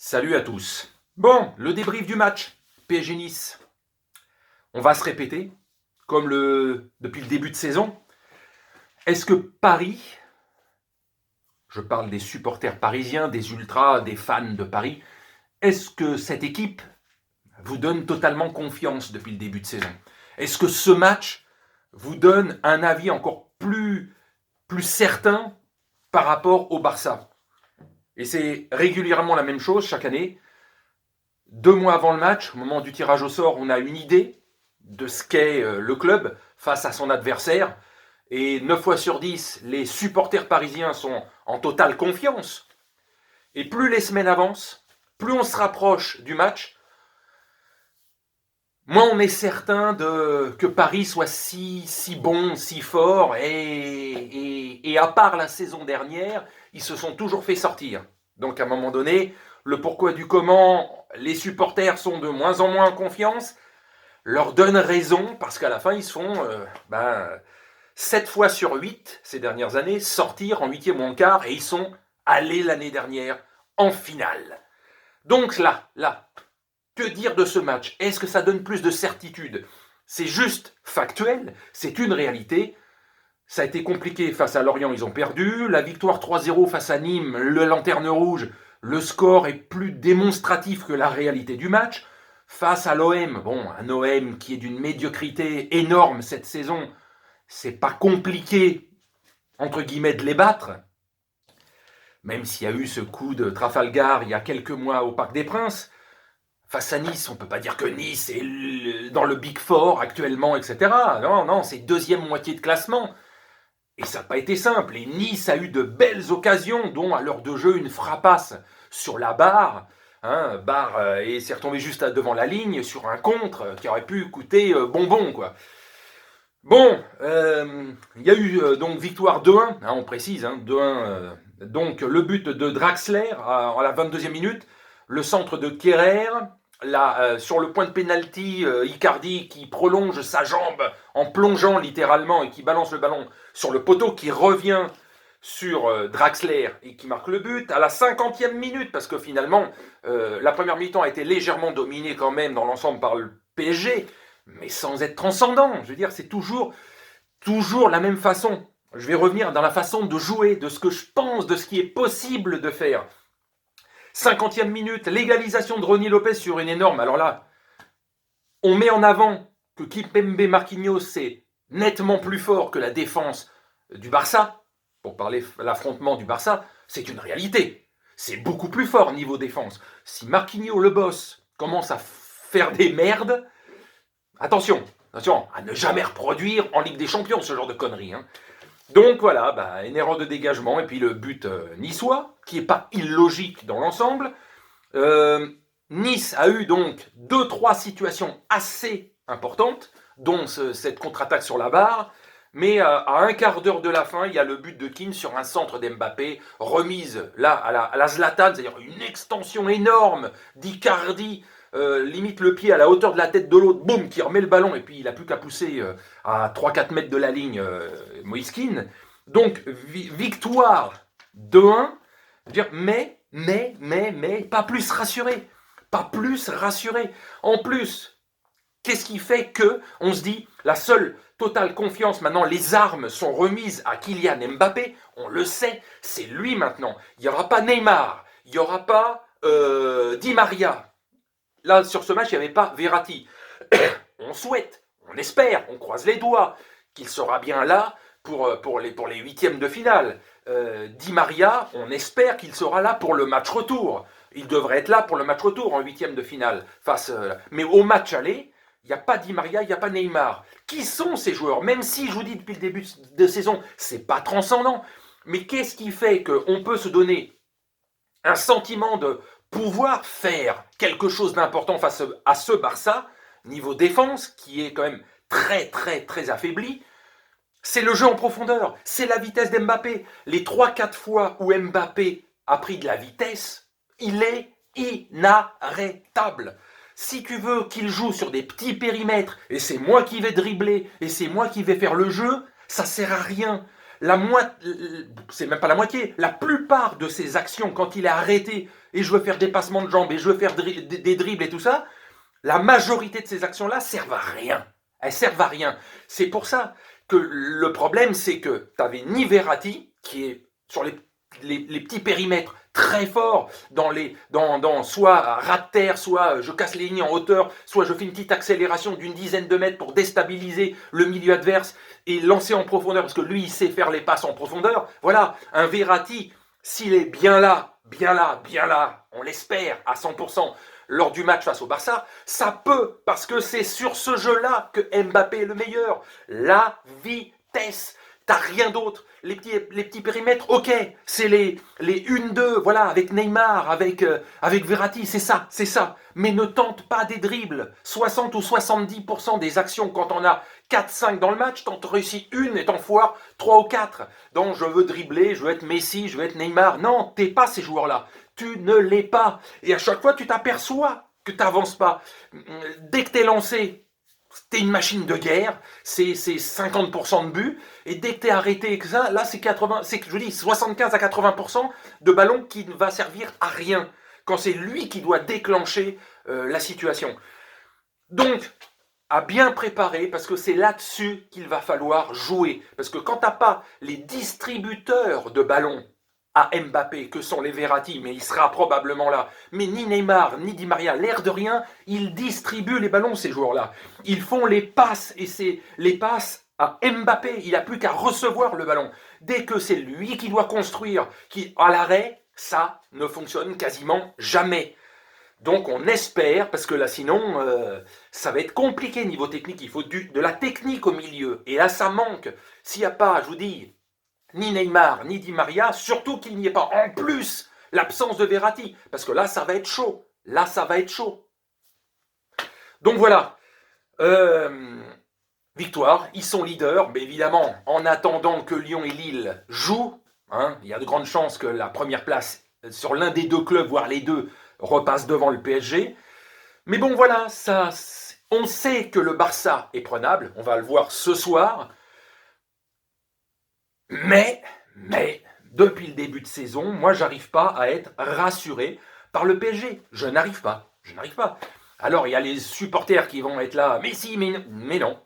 Salut à tous. Bon, le débrief du match, PSG Nice. On va se répéter, comme depuis le début de saison. Est-ce que Paris, je parle des supporters parisiens, des ultras, des fans de Paris, est-ce que cette équipe vous donne totalement confiance depuis le début de saison? Est-ce que ce match vous donne un avis encore plus certain par rapport au Barça? Et c'est régulièrement la même chose chaque année. 2 mois avant le match, au moment du tirage au sort, on a une idée de ce qu'est le club face à son adversaire. Et 9 fois sur 10, les supporters parisiens sont en totale confiance. Et plus les semaines avancent, plus on se rapproche du match, moins on est certain que Paris soit si bon, si fort. Et à part la saison dernière, ils se sont toujours fait sortir. Donc à un moment donné, le pourquoi du comment, les supporters sont de moins en moins en confiance, leur donne raison, parce qu'à la fin, ils se font 7 fois sur 8 ces dernières années sortir en huitième ou en quart, et ils sont allés l'année dernière en finale. Donc là, que dire de ce match? Est-ce que ça donne plus de certitude? C'est juste factuel, c'est une réalité. Ça a été compliqué face à Lorient, ils ont perdu. La victoire 3-0 face à Nîmes, le lanterne rouge, le score est plus démonstratif que la réalité du match. Face à l'OM, un OM qui est d'une médiocrité énorme cette saison, c'est pas compliqué, entre guillemets, de les battre. Même s'il y a eu ce coup de Trafalgar il y a quelques mois au Parc des Princes. Face à Nice, on ne peut pas dire que Nice est dans le Big Four actuellement, etc. Non, c'est deuxième moitié de classement. Et ça n'a pas été simple. Et Nice a eu de belles occasions, dont à l'heure de jeu, une frappasse sur la barre. Et s'est retombé juste devant la ligne sur un contre qui aurait pu coûter bonbon, quoi. Il y a eu donc victoire 2-1, on précise, 2-1. Donc le but de Draxler à la 22e minute, le centre de Kerrer, sur le point de pénalty, Icardi qui prolonge sa jambe en plongeant littéralement et qui balance le ballon sur le poteau, qui revient sur Draxler et qui marque le but à la 50e minute, parce que finalement la première mi-temps a été légèrement dominée quand même dans l'ensemble par le PSG, mais sans être transcendant. Je veux dire, c'est toujours la même façon. Je vais revenir dans la façon de jouer, de ce que je pense, de ce qui est possible de faire. 50e minute, l'égalisation de Ronny Lopez sur une énorme. Alors là, on met en avant que Kimpembe Marquinhos est nettement plus fort que la défense du Barça. Pour parler de l'affrontement du Barça, c'est une réalité. C'est beaucoup plus fort niveau défense. Si Marquinhos, le boss, commence à faire des merdes, attention à ne jamais reproduire en Ligue des Champions ce genre de conneries. Donc voilà, une erreur de dégagement, et puis le but niçois, qui n'est pas illogique dans l'ensemble. Nice a eu donc 2-3 situations assez importantes, dont cette contre-attaque sur la barre, mais à un quart d'heure de la fin, il y a le but de Keane sur un centre d'Mbappé, remise là à la Zlatan, c'est-à-dire une extension énorme d'Icardi, limite le pied à la hauteur de la tête de l'autre, boum, qui remet le ballon, et puis il n'a plus qu'à pousser à 3-4 mètres de la ligne Moïse Keane. Donc, victoire 2-1, mais, pas plus rassuré. Pas plus rassuré. En plus, qu'est-ce qui fait que on se dit, la seule totale confiance, maintenant les armes sont remises à Kylian Mbappé, on le sait, c'est lui maintenant. Il n'y aura pas Neymar, il n'y aura pas Di Maria. Là, sur ce match, il n'y avait pas Verratti. On souhaite, on espère, on croise les doigts qu'il sera bien là pour les huitièmes de finale. Di Maria, on espère qu'il sera là pour le match retour. Il devrait être là pour le match retour en huitième de finale. Mais au match aller, il n'y a pas Di Maria, il n'y a pas Neymar. Qui sont ces joueurs? Même si, je vous dis depuis le début de saison, c'est pas transcendant. Mais qu'est-ce qui fait qu'on peut se donner un sentiment de pouvoir faire quelque chose d'important face à ce Barça, niveau défense, qui est quand même très affaibli? C'est le jeu en profondeur, c'est la vitesse d'Mbappé. Les 3-4 fois où Mbappé a pris de la vitesse, il est inarrêtable. Si tu veux qu'il joue sur des petits périmètres, et c'est moi qui vais dribbler, et c'est moi qui vais faire le jeu, ça sert à rien. c'est même pas la moitié, la plupart de ses actions, quand il est arrêté, et je veux faire des passements de jambes, et je veux faire des dribbles et tout ça, la majorité de ces actions-là servent à rien. Elles servent à rien. C'est pour ça que le problème, c'est que tu avais ni Verratti, qui est sur les petits périmètres très forts, soit à ras de terre, soit je casse les lignes en hauteur, soit je fais une petite accélération d'une dizaine de mètres pour déstabiliser le milieu adverse et lancer en profondeur, parce que lui, il sait faire les passes en profondeur. Voilà, un Verratti, s'il est bien là, on l'espère à 100%, lors du match face au Barça, ça peut, parce que c'est sur ce jeu-là que Mbappé est le meilleur. La vitesse, t'as rien d'autre. Les petits périmètres, ok, c'est les 1-2, voilà, avec Neymar, avec Verratti, c'est ça. Mais ne tente pas des dribbles. 60 ou 70% des actions, quand on a 4-5 dans le match, t'en réussis une et t'en foires 3 ou 4. Donc je veux dribbler, je veux être Messi, je veux être Neymar. Non, t'es pas ces joueurs-là. Tu ne l'es pas. Et à chaque fois, tu t'aperçois que tu n'avances pas. Dès que tu es lancé, tu es une machine de guerre, c'est 50% de but. Et dès que tu es arrêté, là, c'est 75 à 80% de ballon qui ne va servir à rien. Quand c'est lui qui doit déclencher la situation. Donc, à bien préparer, parce que c'est là-dessus qu'il va falloir jouer. Parce que quand tu n'as pas les distributeurs de ballons à Mbappé, que sont les Verratti, mais il sera probablement là. Mais ni Neymar, ni Di Maria, l'air de rien, ils distribuent les ballons, ces joueurs-là. Ils font les passes, et c'est les passes à Mbappé. Il n'a plus qu'à recevoir le ballon. Dès que c'est lui qui doit construire, qui à l'arrêt, ça ne fonctionne quasiment jamais. Donc on espère, parce que là sinon, ça va être compliqué niveau technique. Il faut de la technique au milieu. Et là, ça manque. S'il n'y a pas, je vous dis, ni Neymar, ni Di Maria, surtout qu'il n'y ait pas en plus l'absence de Verratti, parce que là, ça va être chaud. Donc voilà, victoire, ils sont leaders, mais évidemment, en attendant que Lyon et Lille jouent, il y a de grandes chances que la première place sur l'un des deux clubs, voire les deux, repasse devant le PSG. Mais bon, voilà, on sait que le Barça est prenable, on va le voir ce soir. Mais, depuis le début de saison, moi, j'arrive pas à être rassuré par le PSG. Je n'arrive pas. Alors, il y a les supporters qui vont être là, mais si, mais non.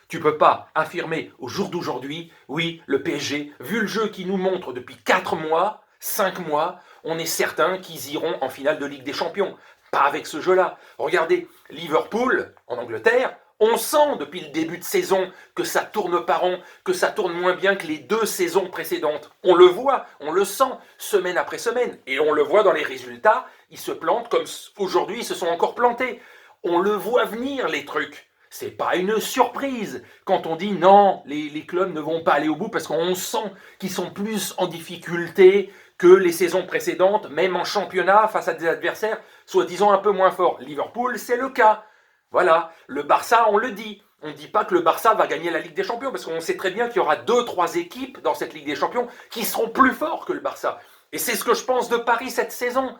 Tu peux pas affirmer au jour d'aujourd'hui, oui, le PSG, vu le jeu qu'ils nous montre depuis 4 mois, 5 mois, on est certain qu'ils iront en finale de Ligue des Champions. Pas avec ce jeu-là. Regardez, Liverpool, en Angleterre, on sent depuis le début de saison que ça tourne pas rond, que ça tourne moins bien que les 2 saisons précédentes. On le voit, on le sent, semaine après semaine. Et on le voit dans les résultats, ils se plantent comme aujourd'hui ils se sont encore plantés. On le voit venir, les trucs. C'est pas une surprise quand on dit non, les clubs ne vont pas aller au bout parce qu'on sent qu'ils sont plus en difficulté que les saisons précédentes, même en championnat, face à des adversaires soi-disant un peu moins forts. Liverpool, c'est le cas. Voilà, le Barça, on le dit. On ne dit pas que le Barça va gagner la Ligue des Champions, parce qu'on sait très bien qu'il y aura 2-3 équipes dans cette Ligue des Champions qui seront plus forts que le Barça. Et c'est ce que je pense de Paris cette saison.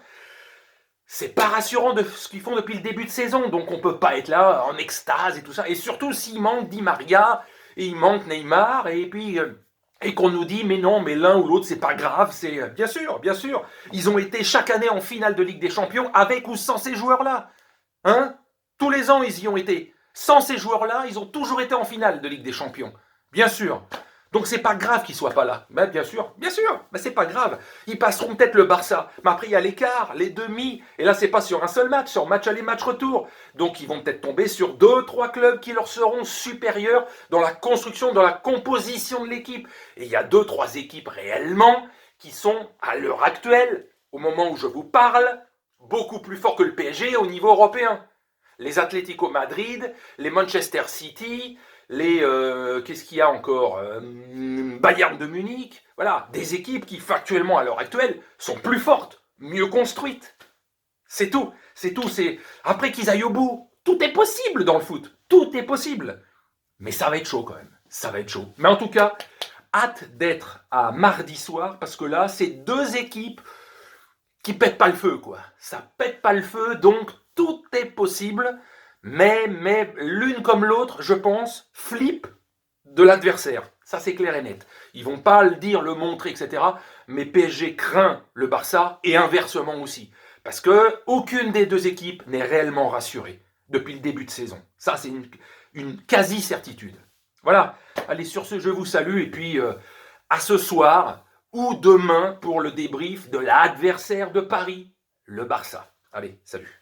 C'est pas rassurant de ce qu'ils font depuis le début de saison, donc on peut pas être là en extase et tout ça. Et surtout s'il manque Di Maria, et il manque Neymar, et puis et qu'on nous dit mais non, mais l'un ou l'autre c'est pas grave, c'est bien sûr. Ils ont été chaque année en finale de Ligue des Champions avec ou sans ces joueurs-là. Tous les ans, ils y ont été. Sans ces joueurs-là, ils ont toujours été en finale de Ligue des Champions. Bien sûr. Donc c'est pas grave qu'ils soient pas là. Ben, bien sûr. Mais c'est pas grave. Ils passeront peut-être le Barça. Mais après, il y a l'écart, les demi. Et là, c'est pas sur un seul match, sur match aller, match retour. Donc ils vont peut-être tomber sur 2-3 clubs qui leur seront supérieurs dans la construction, dans la composition de l'équipe. Et il y a 2-3 équipes réellement qui sont, à l'heure actuelle, au moment où je vous parle, beaucoup plus forts que le PSG au niveau européen. Les Atlético Madrid, les Manchester City, qu'est-ce qu'il y a encore Bayern de Munich, voilà, des équipes qui factuellement à l'heure actuelle sont plus fortes, mieux construites. C'est tout. Après qu'ils aillent au bout, tout est possible dans le foot, tout est possible. Mais ça va être chaud quand même, Mais en tout cas, hâte d'être à mardi soir, parce que là, c'est 2 équipes qui pètent pas le feu, quoi. Ça pète pas le feu, donc tout est possible, mais l'une comme l'autre, je pense, flippe de l'adversaire. Ça, c'est clair et net. Ils vont pas le dire, le montrer, etc. Mais PSG craint le Barça et inversement aussi. Parce que aucune des deux équipes n'est réellement rassurée depuis le début de saison. Ça, c'est une quasi-certitude. Voilà. Allez, sur ce, je vous salue et puis à ce soir ou demain pour le débrief de l'adversaire de Paris, le Barça. Allez, salut.